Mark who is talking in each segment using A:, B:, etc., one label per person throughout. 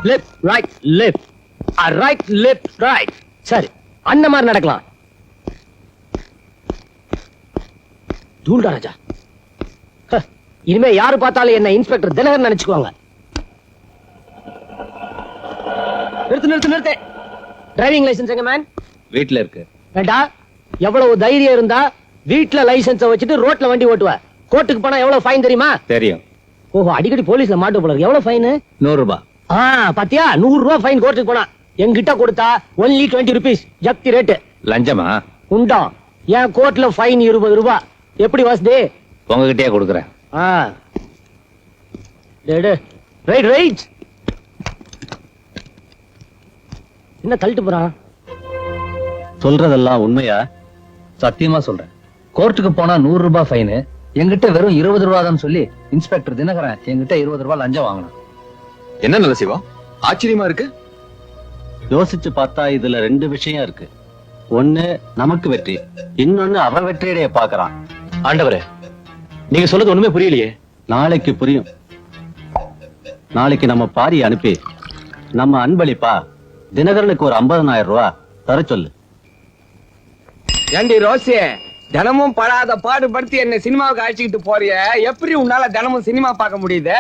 A: Left right left right left right. சரி, அந்த மாதிரி நடக்கலாம். தூள்டா ராஜா. இனிமே யாரு பார்த்தாலும் என்ன இன்ஸ்பெக்டர் தினகரன் நினைச்சுக்குவாங்க. நிறுத்து நிறுத்து நிறுத்து. டிரைவிங் லைசன்ஸ் எங்க மேன்?
B: வீட்டுல இருக்கு.
A: வேண்டா, எவ்வளவு தைரியம் இருந்தா வீட்டுல லைசன்ஸ வச்சுட்டு ரோட்ல வண்டி ஓட்டுவ? கோர்ட்டுக்கு போனா எவ்வளவு ஃபைன் தெரியுமா?
B: தெரியும்.
A: ஓஹோ, அடிக்கடி போலீஸ்ல மாட்டு போல. எவ்வளவு ஃபைன்?
B: 100 ரூபாய்.
A: பாத்தியா, 100 ரூபாய் ஃபைன் கோர்ட்டுக்கு போனா. என்கிட்ட கொடுத்தா only 20 rupees ஜப்தி ரேட்டு.
B: லஞ்சமா?
A: உண்டா? என் கோர்ட்ல ஃபைன் 20 ரூபாய். எப்படி வசதி?
B: உங்ககிட்டயே கொடுக்குறேன்.
A: Right right. என்ன தள்ளிட்டு போறான்?
B: சொல்றதெல்லாம் உண்மையா? சத்தியமா சொல்றேன். கோர்ட்டுக்கு போனா 100 ரூபாய் ஃபைன், என்கிட்ட வெறும் 20 ரூபாய் தான் சொல்லி இன்ஸ்பெக்டர் தினகரன் என்கிட்ட 20 ரூபாய் லஞ்சம் வாங்கணும்.
C: என்ன நல்ல சிவா, ஆச்சரியமா இருக்கு.
B: யோசிச்சு பார்த்தா இதுல 2 விஷயம் இருக்கு. ஒண்ணு நமக்கு வெற்றி, இன்னொன்னு அவ வெற்றியடைய பாக்குறான்.
C: ஆண்டவரே, நீங்க சொல்றது ஒண்ணுமே புரியலையே.
B: நாளைக்கு புரியும். நாளைக்கு நம்ம பாரி அனுப்பி நம்ம அன்பளிப்பா தினகரனுக்கு ஒரு 50,000 ரூபாய் தர சொல்லு.
D: ஏண்டி ரோசி, தினமும் படாத பாடுபடுத்தி என்ன சினிமாவுக்கு அழைச்சிக்கிட்டு போறிய, எப்படி உன்னால தினமும் சினிமா பார்க்க முடியுது?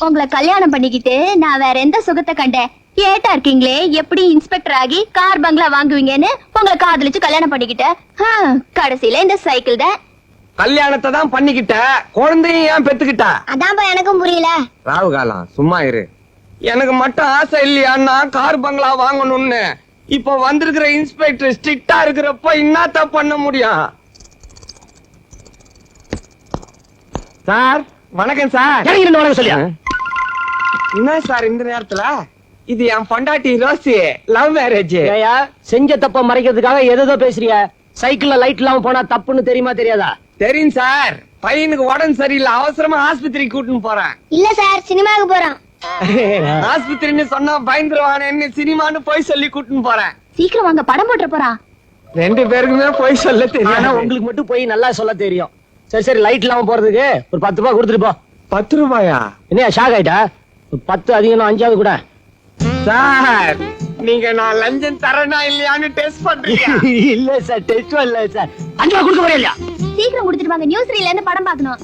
E: உங்களை கல்யாணம் பண்ணிக்கிட்டு நான் வேற எந்த சுகத்தை கண்டேன்? ஏட்டா இருக்கீங்களே, எப்படி இன்ஸ்பெக்டர் ஆகி கார் பங்களா வாங்குவீங்கன்னு உங்களை காதலிச்சு கல்யாணம் பண்ணிக்கிட்டேன். கடைசியில இந்த சைக்கிள் தான்.
D: கல்யாணத்தை தான் பண்ணிக்கிட்ட, குழந்தையும் ஏன் பெத்துக்கிட்ட?
E: அதான் எனக்கும் புரியல.
D: ராவு காலம், சும்மா இரு. எனக்கு மட்டும் ஆசை இல்லையான்னா கார் பங்களா வாங்கணும்னு. இப்ப வந்திருக்கிற இன்ஸ்பெக்டர் ஸ்ட்ரிக்டா இருக்கிறப்ப என்னத்த பண்ண முடியும்? சார் வணக்கம் சார்.
A: வணக்கம் சொல்லியா?
D: என்ன சார் இந்த நேரத்துல? இது என் பொண்டாட்டி ரோசி, லவ் மேரேஜ்.
A: செஞ்ச தப்ப மறைக்கிறதுக்காக எதோ பேசுறிய? சைக்கிள்ல லைட் இல்லாம போனா தப்புன்னு தெரியுமா தெரியாதா?
D: தெரியும் சார். பையனுக்கு உடம்பு சரியில்லை, அவசரமா ஆஸ்பத்திரிக்கு கூட்டின்னு போறேன்.
E: இல்ல சார், சினிமாவுக்கு போறோம்.
D: ஆஸ்பத்திரின்னு சொன்னா பயந்துருவானு சினிமான்னு போய் சொல்லி கூட்டின்னு போறேன்.
E: சீக்கிரம் வாங்க, படம் போட்டு போறான்.
D: 2 பேருக்குமே போய் சொல்ல தெரியும்.
A: ஆனா உங்களுக்கு மட்டும் போய் நல்லா சொல்ல தெரியும். சரி சரி, லைட் இல்லாம போறதுக்கு ஒரு 10 ரூபாய் கொடுத்துட்டு போ.
D: 10 ரூபாயா?
A: என்ன ஷாக் ஆயிட்டா? 10 அதிகம் 5ஆவது கூட.
D: சார், நீங்க நான் லஞ்சம் தரனா இல்லையான்னு டெஸ்ட் பண்றீங்க?
A: இல்ல சார், டெஸ்ட் இல்ல சார். 5 ரூபாய் கொடுக்க போறீங்க இல்லையா?
E: சீக்கிரம் கொடுத்துட்டு வாங்க, நியூஸ் ரீல்ல இருந்து படம் பார்க்கணும்.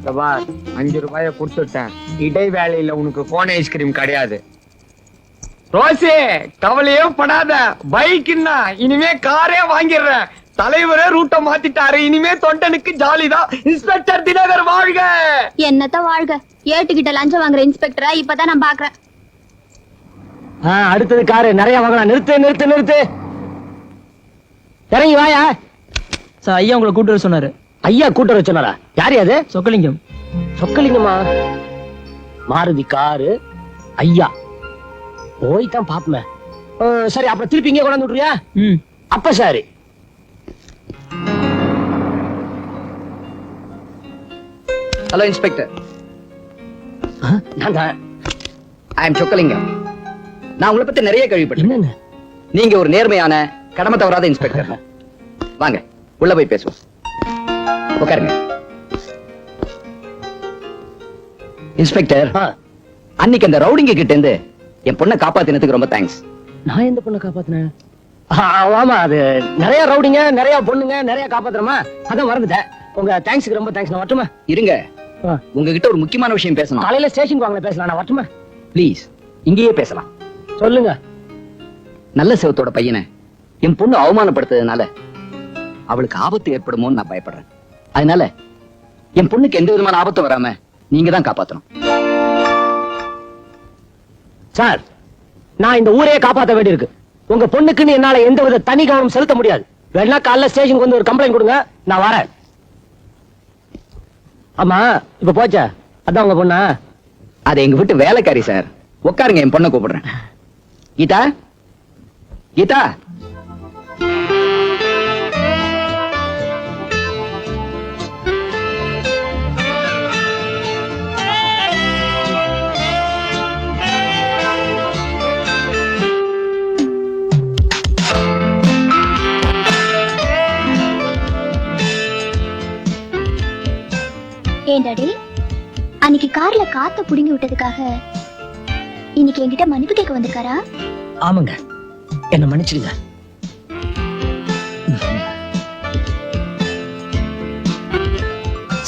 D: சபார், 5 ரூபாய கொடுத்துட்டேன். இடைவேளையில உனக்கு கோன் ஐஸ்கிரீம் கிடையாது. ரோசி, கவலையே படாத. பைக்னா இனிமே காரே வாங்கிடுறேன். தலைவரே ரூட்ட மாத்திட்டாரு. இனிமே தொண்டனுக்கு ஜாலிதான். இன்ஸ்பெக்டர் தினகர் வாழ்க.
E: என்னத்த வாழ்க, ஏட்டுக்கிட்ட லஞ்சம் வாங்குற இன்ஸ்பெக்டரா இப்பதான் நான் பாக்குறேன்.
A: அடுத்தது காரு நிறைய வாங்கலாம். நிறுத்து நிறுத்து நிறுத்து. இறங்கி வாயா.
F: சார், ஐயா உங்களை கூட்டு வர சொன்னாரு.
A: ஐயா கூட்டு வர சொன்னாரா? யாரு அது?
F: சொக்கலிங்கம்.
A: சொக்கலிங்கமா? மாருதி காரு, ஐயா போய் தான் பாப்பமே. சரி, அப்புறம் திருப்பி இங்கே கொண்டாந்து விட்டுறியா? அப்ப சரி.
G: Hello inspector.
A: நான் தான்.
G: I am Chockalingam. நான் உங்களை பத்தி நிறைய கேள்விப்பட்டேன்.
A: என்னன்னு?
G: நீங்க ஒரு நேர்மையான, கடமை தவறாத இன்ஸ்பெக்டர். வாங்க உள்ள போய் பேசுவோம். உட்காருங்க. இன்ஸ்பெக்டர், அன்னைக்கு அந்த ரவுடிங்க கிட்ட இருந்து என் பொண்ணை காப்பாத்தினதுக்கு ரொம்ப தேங்க்ஸ்.
A: நான் எந்த பொண்ணை காப்பாத்தினேன்? ஆமா, அது நிறைய ரவுடிங்க, நிறைய பொண்ணுங்க, நிறைய காப்பாத்துறமா, அதான் மறந்துட்டேன். உங்க தேங்க்ஸ்க்கு ரொம்ப தேங்க்ஸ். நான் வரட்டுமா?
G: இருங்க, உங்ககிட்ட ஒரு முக்கியமான விஷயம் பேசணும்.
A: காலையில ஸ்டேஷனுக்கு வாங்க, பேசலாம். நான் வரட்டுமா?
G: ப்ளீஸ், இங்கேயே பேசலாம்.
A: சொல்லுங்க.
G: நல்ல சிவத்தோட பையனை என் பொண்ணு அவமானப்படுத்ததுனால அவளுக்கு ஆபத்து ஏற்படுமோன்னு நான் பயப்படுறேன். அதனால என் பொண்ணுக்கு எந்த விதமான ஆபத்தும் வராம நீங்க தான் காப்பாத்தணும்.
A: சார், நான் இந்த ஊரையே காப்பாற்ற வேண்டியிருக்கு. உங்க பொண்ணுக்குன்னு என்னால எந்த வித தனி கவனம் செலுத்த முடியாது. வேணா காலைல ஸ்டேஷனுக்கு வந்து ஒரு கம்ப்ளைண்ட் கொடுங்க, நான் வரேன். ஆமா, இப்ப போச்சா? அதான் உங்க பொண்ணா?
G: அது எங்க வீட்டு வேலைக்காரி சார். உட்காருங்க, என் பொண்ணை கூப்பிடுறேன். கீதா, கீதா.
E: Morning daddy. அன்னைக்கு கார்ல காத்த புடுங்கி விட்டதுக்காக இன்னைக்கு என்கிட்ட மன்னிப்பு கேட்க வந்திருக்காரா?
A: ஆமாங்க, என்ன மன்னிச்சிடுங்க.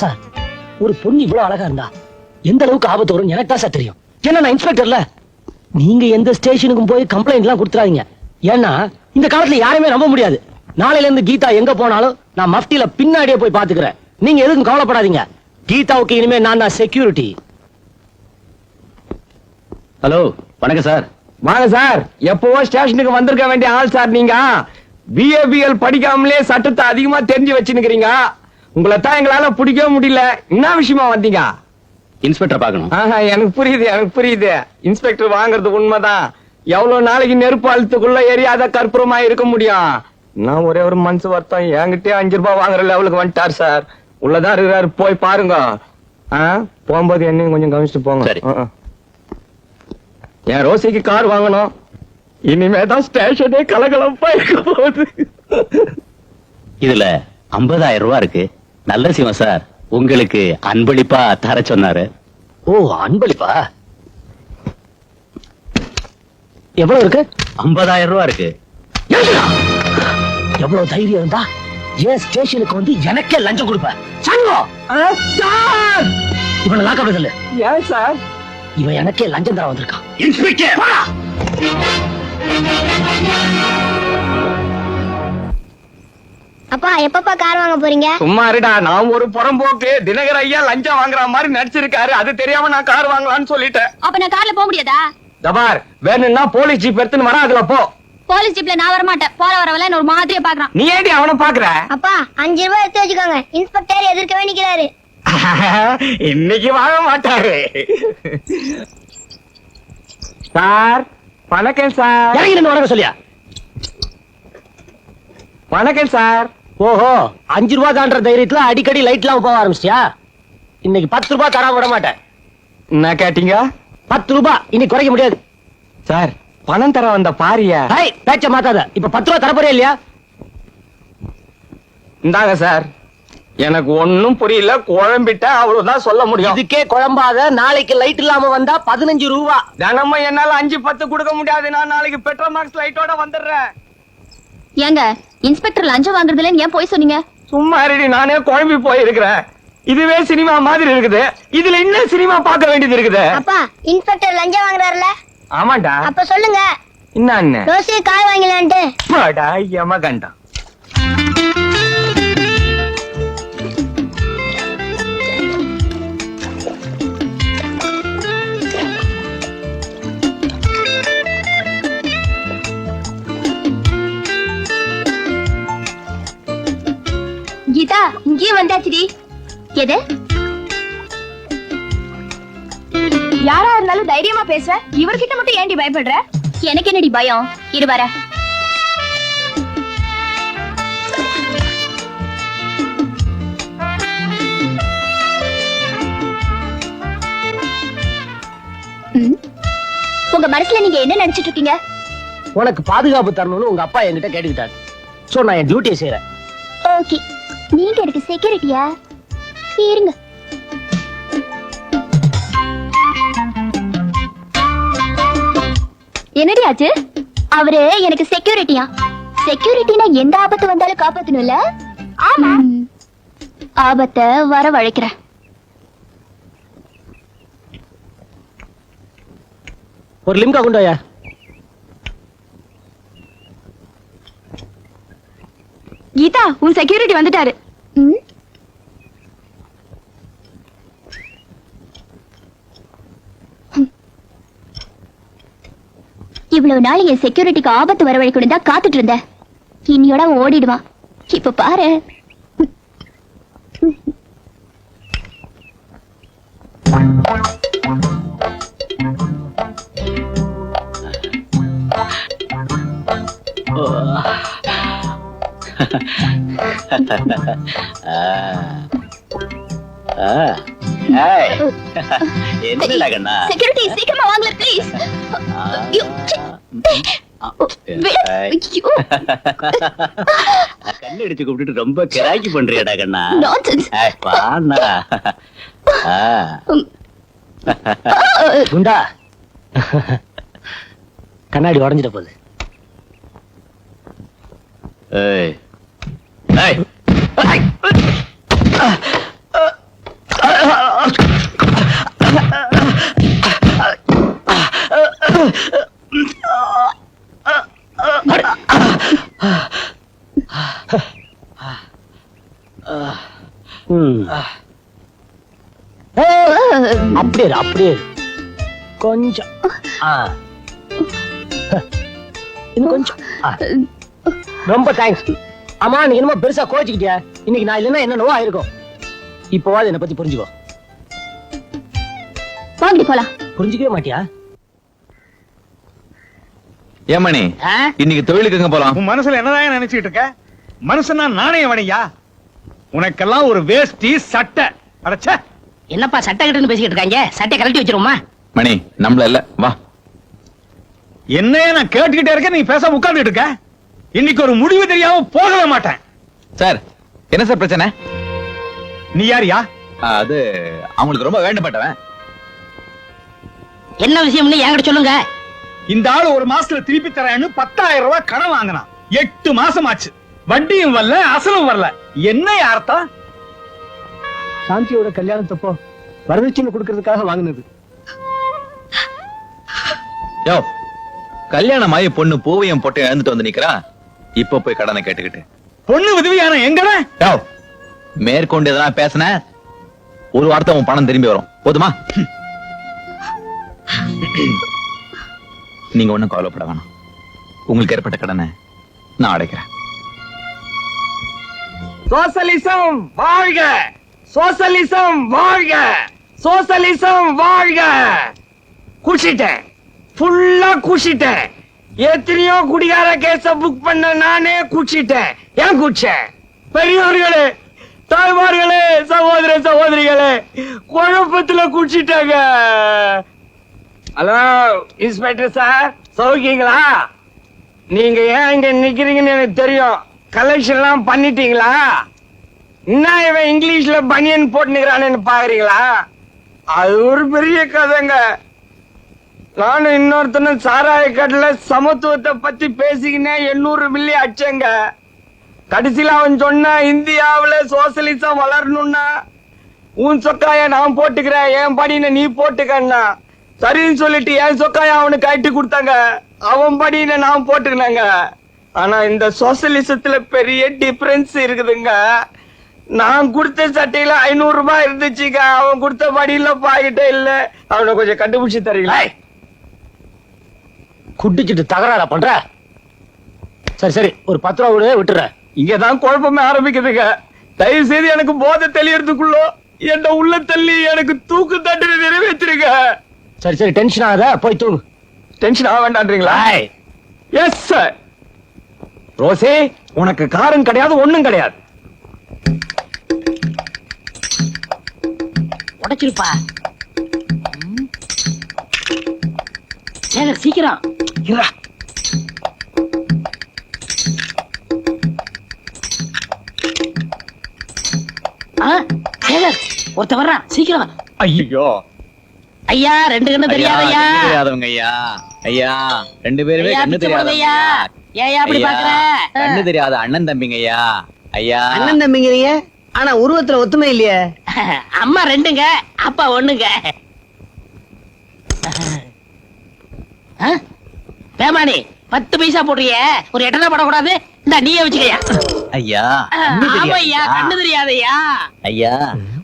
A: சார், ஒரு பொண்ணு இவ்வளவு அழகா இருந்தா எந்த அளவுக்கு ஆபத்து வரும் எனக்கு தான் சார் தெரியும். ஏன்னா நான் இன்ஸ்பெக்டர்ல. நீங்க எந்த ஸ்டேஷனுக்கும் போய் கம்ப்ளைண்ட் எல்லாம் கொடுத்துறாதீங்க. ஏன்னா இந்த காலத்துல யாரையுமே நம்ப முடியாது. நாளையில இருந்து கீதா எங்க போனாலும் நான் மஃப்டில பின்னாடியே போய் பாத்துக்கிறேன். நீங்க எதுக்கும் கவலைப்படாதீங்க. கீதாவுக்கு இனிமே நான் தான் செக்யூரிட்டி.
B: ஹலோ, வணக்கம் சார்.
D: வாங்க சார். எப்பவோ ஸ்டேஷனுக்கு வந்திருக்க வேண்டிய ஆள் சார் நீங்க. பிஏபிஎல் படிக்காமலே சட்டத்தை அதிகமா தெரிஞ்சு வச்சுக்கிறீங்க. உங்களை தான் எங்களால பிடிக்கவே முடியல. என்ன விஷயமா வந்தீங்க?
B: இன்ஸ்பெக்டர் பார்க்கணும்.
D: ஆஹா, எனக்கு புரியுது. இன்ஸ்பெக்டர் வாங்குறது உண்மைதான். எவ்வளவு நாளைக்கு நெருப்பு அழுத்துக்குள்ள எரியாத கற்பூரமா இருக்க முடியும்? நான் ஒரே ஒரு மனசு வருத்தம், என்கிட்டயே 5 ரூபாய் வாங்குற லெவலுக்கு வந்துட்டார் சார். உள்ளதான் இருக்கிறாரு, போய் பாருங்க. போகும்போது என்னையும் கொஞ்சம் கவனிச்சுட்டு போங்க.
B: சரி.
D: என் ரோசிக்கு கார் வாங்கணும். இனிமேதான் ஸ்டேஷனே கலகலப்பா இருக்க போகுது.
B: இதுல 50,000 ரூபாய் இருக்கு. நல்ல சிவம் சார் உங்களுக்கு அன்பளிப்பா தர சொன்னாரு.
A: ஓ, அன்பளிப்பா? எவ்வளவு இருக்கு?
B: 50,000 ரூபாய் இருக்கு.
A: எவ்வளவு தைரியம் இருந்தா ஏன் ஸ்டேஷனுக்கு வந்து எனக்கே லஞ்சம் கொடுப்பேன்? இவனை லாக்கப் சொல்லு.
D: ஏன் சார்?
A: இவன் எனக்கே லஞ்சம் தர வந்திருக்கான்.
B: இன்ஸ்பெக்டர்,
E: அப்பா எப்பப்பா கார் வாங்க போறீங்க?
D: சும்மா இருடா. நான் ஒரு புறம்போக்கு. தினகர் ஐயா லஞ்சம் வாங்குற மாதிரி நடிச்சிருக்காரு. அது தெரியாம நான் கார் வாங்கலாம்னு சொல்லிட்டேன்.
E: அப்ப நான் கார்ல போக முடியாதா?
D: தபார், வேணும்னா போலீஸ் ஜீப் எடுத்துன்னு வரா, அதுல போ.
E: போலீஸ் ஜீப்ல நான் வர மாட்டேன். போற வரவல ஒரு மாதிரியா பாக்குறான்.
D: நீ ஏடி அவனை பாக்குற?
E: அப்பா 5 ரூபாய் எடுத்து வச்சுக்கோங்க. இன்ஸ்பெக்டர் எதிர்க்கவே நிக்கிறாரு.
D: இன்னைக்கு வாங்க மாட்டாரு. சார், வணக்கம் சார்.
A: இறங்கி நின்னு வணக்கம் சொல்லியா?
D: வணக்கம் சார்.
A: ஓஹோ, 5 ரூபாய் தான்ற தைரியத்துல அடிக்கடி லைட் எல்லாம் போக ஆரம்பிச்சியா? இன்னைக்கு 10 ரூபாய் தராம விட மாட்டேன்.
D: என்ன கேட்டீங்க?
A: 10 ரூபாய் இன்னைக்கு குறைக்க முடியாது.
D: சார், பணம் தர வந்த பாரியா.
A: பேச்ச மாத்தாத. இப்ப 10 ரூபாய் தரப்போறியா இல்லையா?
D: இந்தாங்க சார். எனக்கு ஒண்ணும் புரியல, குழம்பிட்ட, அவ்வளவுதான் சொல்ல முடியும்.
A: இதுக்கே குழம்பாத. நாளைக்கு லைட் இல்லாம வந்தா 15 ரூபாய்.
D: தினமும் என்னால 5-10 கொடுக்க முடியாது. நான் நாளைக்கு பெட்ரோல் மார்க்ஸ் லைட்டோட வந்துடுறேன்.
E: ஏங்க, இன்ஸ்பெக்டர் லஞ்சம் வாங்குறதுல ஏன் போய் சொன்னீங்க?
D: சும்மா ரெடி, நானே குழம்பி போயிருக்கிறேன். இதுவே சினிமா மாதிரி இருக்குது. இதுல இன்னும் சினிமா பார்க்க வேண்டியது இருக்குது.
E: அப்பா, இன்ஸ்பெக்டர் லஞ்சம் வாங்குறாருல?
D: ஆமாண்டா.
E: அப்ப சொல்லுங்க.
D: என்ன
E: ரோசி கார் வாங்கலான்ட்டு.
D: படா யமகண்டா.
E: கீதா, இங்கே வந்தாச்சுடி. எது? யாரா இருந்தாலும் தைரியமா பேசுற. இவர்கிட்ட மட்டும் ஏன்டி பயப்படுற? எனக்கு என்னடி பயம்? இரு வர. உங்க மனசுல நீங்க என்ன நினைச்சிட்டு இருக்கீங்க?
A: உனக்கு பாதுகாப்பு தரணும்னு உங்க அப்பா என்கிட்ட கேட்டுக்கிட்டாரு. சோ நான் என் டியூட்டியை செய்யறேன்.
E: ஓகே, நீங்க எனக்கு செக்யூரிட்டியா? இருங்க. என்னடி ஆச்சு? அவரு எனக்கு செக்யூரிட்டியா? செக்யூரிட்டினா எந்த ஆபத்து வந்தாலும் காப்பாத்தணும்ல? ஆமா. ஆபத்தை வரவழைக்கிறேன்.
A: ஒரு லிம்கா கொண்டு வாயா.
E: கீதா, உன் செக்யூரிட்டி வந்துட்டாரு. இவ்வளவு நாள் என் செக்யூரிட்டிக்கு ஆபத்து வரவழைக்கணும் தான் காத்துட்டு இருந்தேன். இன்னையோட அவன் ஓடிடுவான். இப்ப பாரு.
B: என்னடா கண்ணா?
E: செக்யூரிட்டி சீக்கிரமா வாங்கல ப்ளீஸ்.
B: கண்ணு அடிச்சு கூப்பிட்டு ரொம்ப கிராக்கி பண்றியாடா கண்ணா?
E: Nonsense.
B: பாண்ணா.
A: குண்டா கண்ணாடி உடஞ்சிட போகுது.
C: ஏய் ஏய்
A: அப்படியே இரு, அப்படியே இரு. கொஞ்சம் இன்னும் கொஞ்சம் ரொம்ப தேங்க்ஸ். ஆமா நீ என்னமோ பெருசா கோச்சுக்கிட்டியா? இன்னைக்கு நான் இல்லைன்னா என்னவோ ஆயிருக்கும். இப்போவாது என்னை பத்தி புரிஞ்சுக்கோ.
E: வாங்கி போலாம்.
A: புரிஞ்சுக்கவே மாட்டியா?
C: ஏமணி இன்னைக்கு தொழிலுக்கு எங்க போலாம்?
H: உன் மனசுல என்னதான் நினைச்சிட்டு இருக்க? மனுஷனா நாணயம் வடையா? உனக்கெல்லாம் ஒரு வேஷ்டி சட்டை அடைச்ச.
A: என்னப்பா சட்டை கட்டுன்னு பேசிக்கிட்டு இருக்காங்க? சட்டை கழட்டி வச்சிருமா?
C: மணி நம்மள இல்ல வா.
H: என்னைய நான் கேட்டுக்கிட்டே இருக்கேன், நீ பேசாம உட்கார்ந்துட்டு இருக்க. இன்னைக்கு ஒரு முடிவு தெரியாம போகவே மாட்டேன்.
C: சார் என்ன சார் பிரச்சனை?
H: நீ யாரியா?
C: அது அவங்களுக்கு ரொம்ப வேண்டப்பட்டவன்.
A: என்ன விஷயம்னு என்கிட்ட சொல்லுங்க.
H: இந்த ஆளு ஒரு மாசத்துல திருப்பி தரேன்னு 10,000 ரூபாய் கடன் வாங்கினான். 8 மாசம் ஆச்சு. வட்டியும் வரல, அசலும் வரல. என்ன அர்த்தம்?
A: சாந்தியோட கல்யாணத்தப்போ வரதட்சணை கொடுக்கறதுக்காக வாங்கினது.
C: யோ கல்யாணம் ஆகி பொண்ணு பூவையும் போட்டு இழந்துட்டு வந்து நிக்கிறா. இப்ப போய் கடனை கேட்டுக்கிட்டு
H: பொண்ணு உதவியான எங்கட?
C: யோ மேற்கொண்டு எதனா பேசின ஒரு வார்த்தை உன் பணம் திரும்பி வரும். போதுமா? நீங்க ஒண்ணும் கவலைப்பட வேணாம். உங்களுக்கு ஏற்பட்ட கடனை நான் அடைக்கிறேன்.
D: சோசலிசம் வாழ்க! சோசலிசம் வாழ்க! சோசலிசம் வாழ்க! குடிச்சிட்டேன், ஃபுல்லா குடிச்சிட்டேன். எத்தனையோ குடிகார கேஸ புக் பண்ண நானே குடிச்சிட்டேன். ஏன் குடிச்சேன்? பெரியவர்களே, தாய்மார்களே, சகோதர சகோதரிகளே, குழப்பத்துல குடிச்சிட்டாங்க. ஹலோ இன்ஸ்பெக்டர் சார், சௌக்கியங்களா? நீங்க ஏன் இங்க நிக்கிறீங்கன்னு எனக்கு தெரியும். கலெக்ஷன் எல்லாம் பண்ணிட்டீங்களா? என்ன இவன் இங்கிலீஷ்ல பனியன் போட்டுக்கிறான்னு பாக்குறீங்களா? அது ஒரு பெரிய கதைங்க. நானும் இன்னொருத்தனும் சாராய கடையில சமத்துவத்தை பத்தி பேசிக்கினேன். 800 மில்லி அச்சங்க. கடைசியில அவன் சொன்ன இந்தியாவுல சோசியலிசம் வளரணும்னா உன் சொக்காய நான் போட்டுக்கிறேன், என் படின நீ போட்டுக்கன்னா. சரின்னு சொல்லிட்டு என் சொக்காய அவனுக்கு கட்டி கொடுத்தாங்க, அவன் படின நான் போட்டுக்கினாங்க. ஆனா இந்த சோசியலிசத்துல பெரிய டிஃபரன்ஸ் இருக்குதுங்க. நான் கொடுத்த சட்டையில 500 ரூபாய் இருந்துச்சுங்க, அவன் கொடுத்த படியில பாக்கிட்டே இல்ல. அவனை கொஞ்சம் கண்டுபிடிச்சு தரீங்களா?
A: குடிச்சிட்டு தகராறா பண்ற? சரி சரி ஒரு 10 ரூபா கூட விட்டுறேன்.
D: இங்கதான் குழப்பமே ஆரம்பிக்குதுங்க. தயவு செய்து எனக்கு போதை தெளியறதுக்குள்ள என்ன உள்ள தள்ளி எனக்கு தூக்கு தண்டனை நிறைவேற்றிருங்க.
A: சரி சரி டென்ஷன் ஆகாத, போய் தூங்கு.
D: டென்ஷன் ஆக வேண்டான்றீங்களா? Yes sir. ரோசி, உனக்கு காரம் கிடையாது, ஒண்ணும் கிடையாது.
A: உடைச்சிருப்பா. சேகர் சீக்கிரம் இருடா. சேகர் ஒருத்த வர்றான், சீக்கிரம்.
H: ஐயோ
A: ஐயா 2 கண்ணு தெரியாதையா?
C: தெரியாதவங்க ஐயா. ஐயா 2 பேருமே கண்ணு தெரியாத.
A: ஏயா அப்படி பாக்குற?
C: கண்ணு தெரியாத அண்ணன் தம்பிங்க ஐயா. ஐயா
I: அண்ணன் தம்பிங்கிறீங்க, ஆனா உருவத்துல ஒத்துமை இல்லையே.
A: அம்மா 2ங்க, அப்பா 1ங்க. பேமானி 10 பைசா போடுறிய, ஒரு 8 படக்கூடாது. இந்த நீயே வச்சுக்கயா.
C: ஐயா
A: ஆமையா கண்ணு தெரியாதையா?
C: ஐயா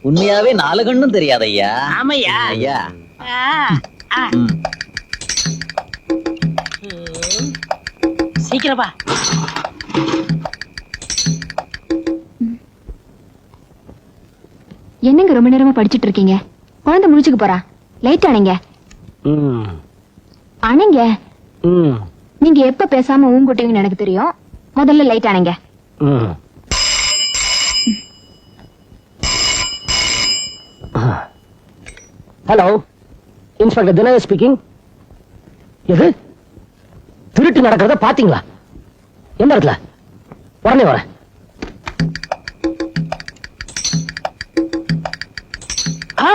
C: உண்மையாவே 4 கண்ணும் தெரியாத ஐயா.
A: ஆமையா
C: ஐயா
A: சீக்கிரப்பா.
E: என்னங்க ரொம்ப நேரமா படிச்சிட்டு இருக்கீங்க? குழந்தை முடிச்சுக்க போறா. லைட் அணைங்க. அணைங்க. நீங்க எப்ப பேசாம ஊங்குட்டீங்கன்னு எனக்கு தெரியும். முதல்ல லைட் அணைங்க.
A: Hello inspector Dinakar speaking. எது திருட்டு நடக்கிறத பாத்தீங்களா? எந்த இடத்துல? உடனே வரேன். ஆ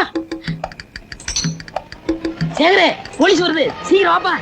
A: சேகரே போலீஸ் வருது சீக்கிரம் வாப்பா